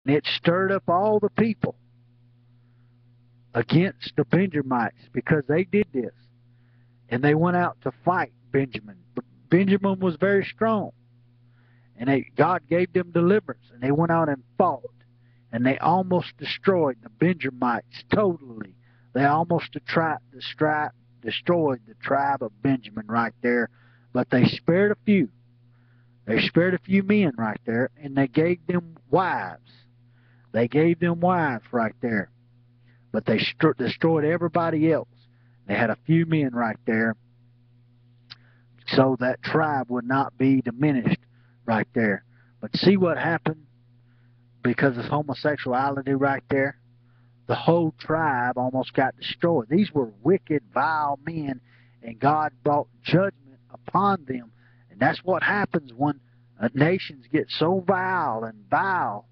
And it stirred up all the people against the Benjamites because they did this. And they went out to fight Benjamin. But Benjamin was very strong. And God gave them deliverance. And they went out and fought. And they almost destroyed the Benjamites totally. They almost destroyed the tribe of Benjamin right there. But they spared a few. They spared a few men right there. And they gave them wives. They gave them wives right there. But they destroyed everybody else. They had a few men right there so that tribe would not be diminished right there. But see what happened because of homosexuality right there? The whole tribe almost got destroyed. These were wicked, vile men, and God brought judgment upon them. And that's what happens when nations get so vile and vile.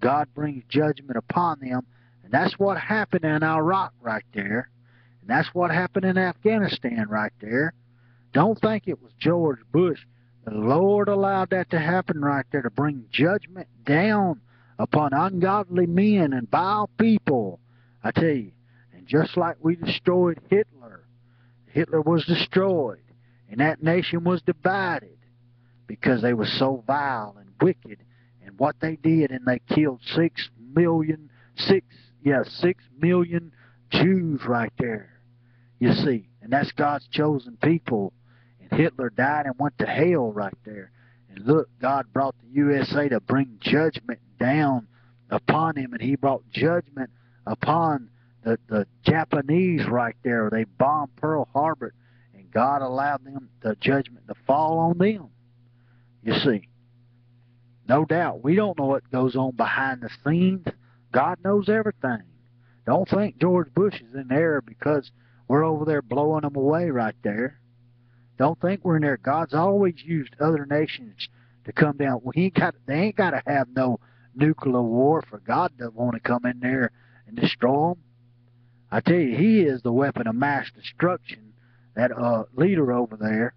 God brings judgment upon them. And that's what happened in Iraq right there. And that's what happened in Afghanistan right there. Don't think it was George Bush. The Lord allowed that to happen right there to bring judgment down upon ungodly men and vile people. I tell you, and just like we destroyed Hitler, Hitler was destroyed, and that nation was divided because they were so vile and wicked. And what they did, and they killed 6 million Jews right there. You see, and that's God's chosen people. And Hitler died and went to hell right there. And look, God brought the USA to bring judgment down upon him, and he brought judgment upon the Japanese right there. They bombed Pearl Harbor, and God allowed them the judgment to fall on them. You see, no doubt, we don't know what goes on behind the scenes. God knows everything. Don't think George Bush is in there because we're over there blowing them away right there. Don't think we're in there. God's always used other nations to come down. They ain't got to have no nuclear war for God to want to come in there and destroy them. I tell you, he is the weapon of mass destruction, that leader over there.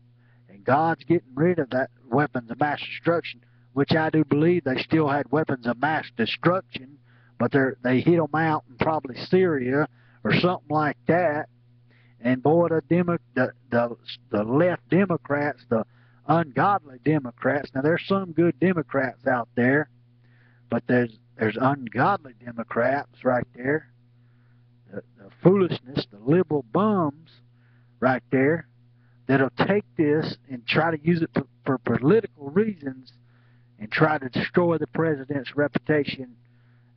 And God's getting rid of that weapons of mass destruction, which I do believe they still had weapons of mass destruction, but they hit them out in probably Syria or something like that. And boy, the left Democrats, the ungodly Democrats. Now there's some good Democrats out there, but there's ungodly Democrats right there. The foolishness, the liberal bums right there that'll take this and try to use it for political reasons and try to destroy the president's reputation.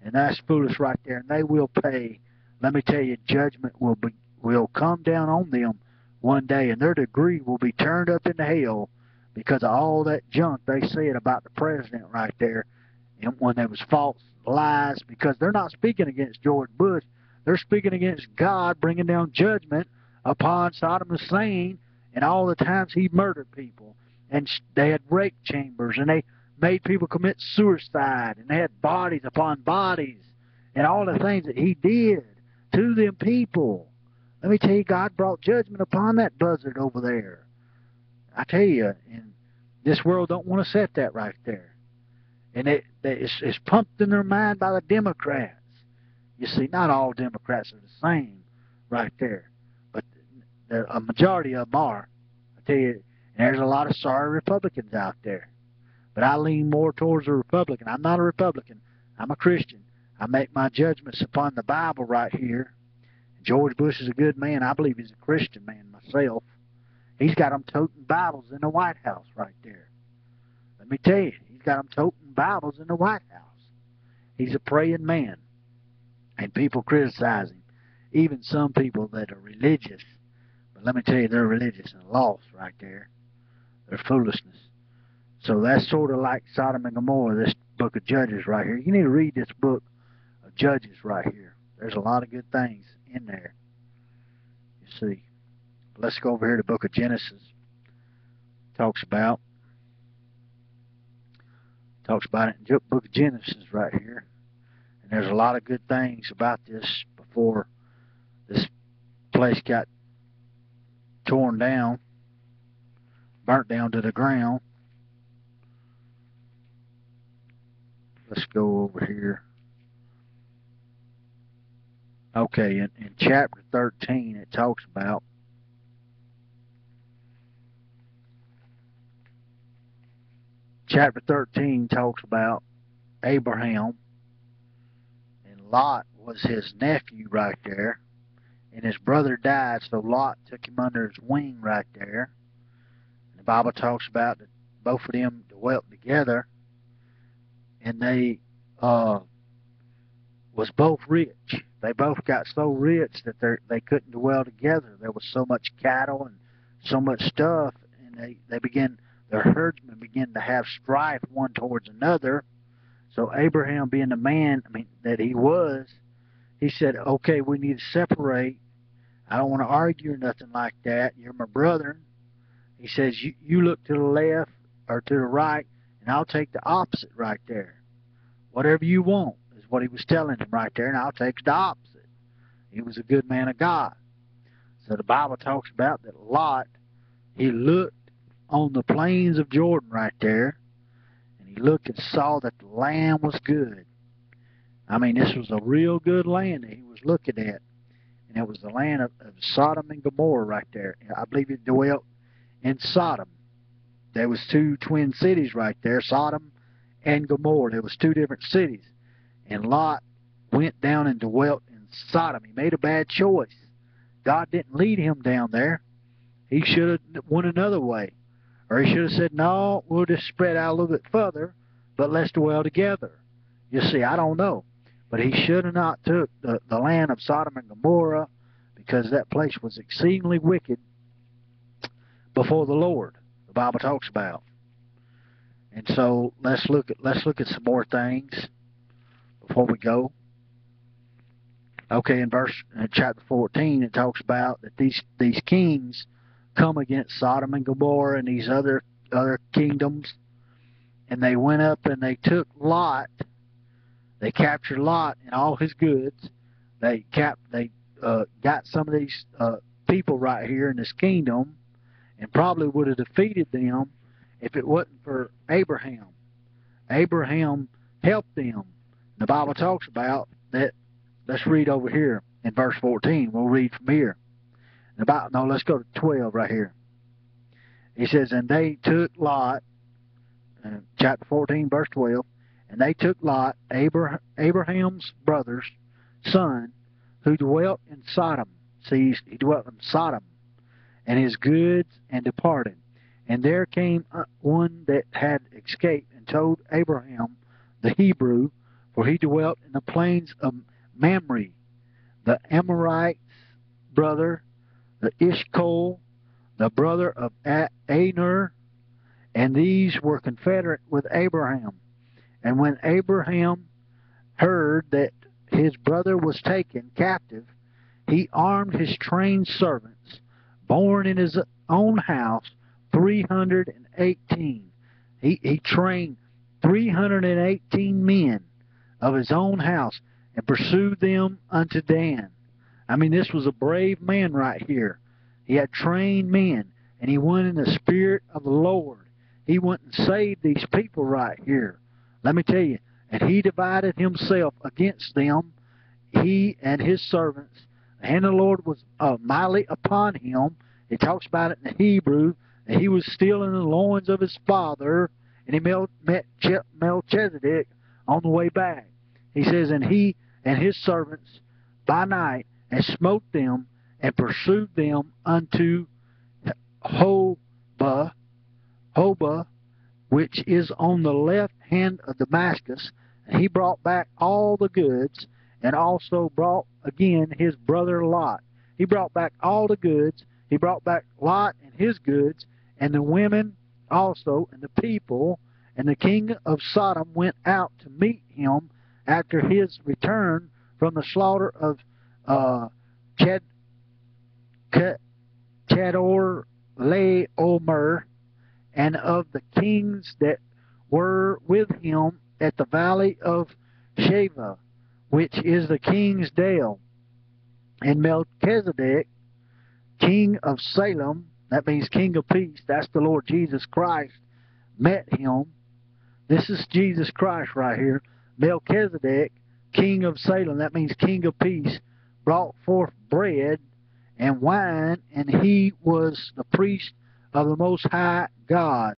And that's foolish right there. And they will pay. Let me tell you, judgment will come down on them one day, and their degree will be turned up into hell because of all that junk they said about the president right there. And when there was false lies, because they're not speaking against George Bush, they're speaking against God bringing down judgment upon Sodom and Hussein and all the times he murdered people. And they had rape chambers, and they made people commit suicide, and they had bodies upon bodies, and all the things that he did to them people. Let me tell you, God brought judgment upon that buzzard over there. I tell you, and this world don't want to set that right there. And it's pumped in their mind by the Democrats. You see, not all Democrats are the same right there, but a majority of them are. I tell you, and there's a lot of sorry Republicans out there. But I lean more towards a Republican. I'm not a Republican. I'm a Christian. I make my judgments upon the Bible right here. George Bush is a good man. I believe he's a Christian man myself. He's got them toting Bibles in the White House right there. Let me tell you, he's got them toting Bibles in the White House. He's a praying man. And people criticize him. Even some people that are religious. But let me tell you, they're religious and lost right there. They're foolishness. So that's sort of like Sodom and Gomorrah, this book of Judges right here. You need to read this book of Judges right here. There's a lot of good things in there. You see. Let's go over here to the book of Genesis. Talks about it in the book of Genesis right here. And there's a lot of good things about this before this place got torn down, burnt down to the ground. Let's go over here. Okay, in chapter 13 it talks about Abraham, and Lot was his nephew right there, and his brother died, so Lot took him under his wing right there. And the Bible talks about that both of them dwelt together, and they was both rich. They both got so rich that they couldn't dwell together. There was so much cattle and so much stuff, and their herdsmen began to have strife one towards another. So Abraham, being the man that he was, he said, okay, we need to separate. I don't want to argue or nothing like that. You're my brother. He says, you look to the left or to the right, and I'll take the opposite right there. Whatever you want is what he was telling him right there, and I'll take the opposite. He was a good man of God. So the Bible talks about that Lot, he looked on the plains of Jordan right there, and he looked and saw that the land was good. This was a real good land that he was looking at. And it was the land of Sodom and Gomorrah right there. I believe it dwelt in Sodom. There was two twin cities right there, Sodom and Gomorrah. There was two different cities. And Lot went down and dwelt in Sodom. He made a bad choice. God didn't lead him down there. He should have went another way. Or he should have said, no, we'll just spread out a little bit further, but let's dwell together. You see, I don't know. But he should have not took the land of Sodom and Gomorrah, because that place was exceedingly wicked before the Lord, the Bible talks about. And so let's look at some more things before we go. Okay, in chapter 14, it talks about that these kings come against Sodom and Gomorrah and these other kingdoms, and they went up and they took Lot. They captured Lot and all his goods. They got some of these people right here in this kingdom, and probably would have defeated them if it wasn't for Abraham. Abraham helped them. The Bible talks about that. Let's read over here in verse 14. We'll read from here. Let's go to 12 right here. He says, and they took Lot, chapter 14, verse 12, and they took Lot, Abraham's brother's son, who dwelt in Sodom. See, he dwelt in Sodom, and his goods, and departed. And there came one that had escaped, and told Abraham the Hebrew, for he dwelt in the plains of Mamre, the Amorite's brother, the Ishcol, the brother of Aner, and these were confederate with Abraham. And when Abraham heard that his brother was taken captive, he armed his trained servants, born in his own house, 318. He trained 318 men of his own house and pursued them unto Dan. This was a brave man right here. He had trained men, and he went in the spirit of the Lord. He went and saved these people right here. Let me tell you, and he divided himself against them, he and his servants. The hand of the Lord was mightily upon him. It talks about it in the Hebrew, that he was still in the loins of his father, and he met Melchizedek on the way back. He says, and he and his servants by night, and smote them, and pursued them unto Hobah, which is on the left hand of Damascus. And he brought back all the goods, and also brought again his brother Lot. He brought back all the goods. He brought back Lot and his goods, and the women also, and the people. And the king of Sodom went out to meet him after his return from the slaughter of Chedorlaomer, and of the kings that were with him at the valley of Sheva, which is the king's dale. And Melchizedek, king of Salem, that means king of peace, that's the Lord Jesus Christ, met him. This is Jesus Christ right here. Melchizedek, king of Salem, that means king of peace, brought forth bread and wine, and he was the priest of the Most High God.